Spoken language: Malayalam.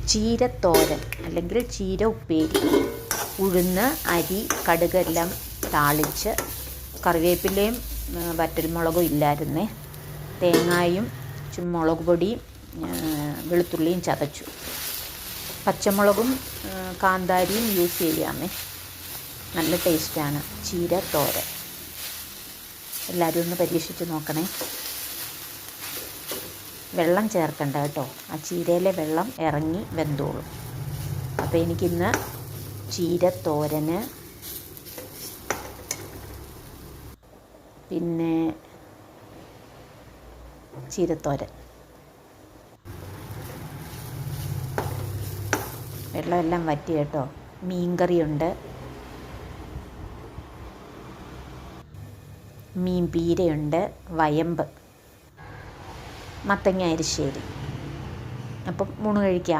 ചീരത്തോരൻ അല്ലെങ്കിൽ ചീര ഉപ്പേരി. ഉഴുന്ന്, അരി, കടുകെല്ലാം താളിച്ച്, കറിവേപ്പിലയും വറ്റൽമുളകും ഇല്ലായിരുന്നേ, തേങ്ങായും മുളക് പൊടിയും വെളുത്തുള്ളിയും ചതച്ചു. പച്ചമുളകും കാന്താരിയും യൂസ് ചെയ്യാമേ. നല്ല ടേസ്റ്റാണ് ചീര തോരൻ. എല്ലാവരും ഒന്ന് പരീക്ഷിച്ച് നോക്കണേ. വെള്ളം ചേർക്കണ്ട കേട്ടോ, ആ ചീരയിലെ വെള്ളം ഇറങ്ങി വെന്തോളും. അപ്പോൾ എനിക്കിന്ന് ചീരത്തോരന്, പിന്നെ ചീരത്തോരൻ, വെള്ളമെല്ലാം വറ്റി കേട്ടോ. മീൻകറിയുണ്ട്, മീൻ പീരയുണ്ട്, വയമ്പ്, മത്തങ്ങ അരിശ്ശേരി. അപ്പം ഊണ് കഴിക്കാം.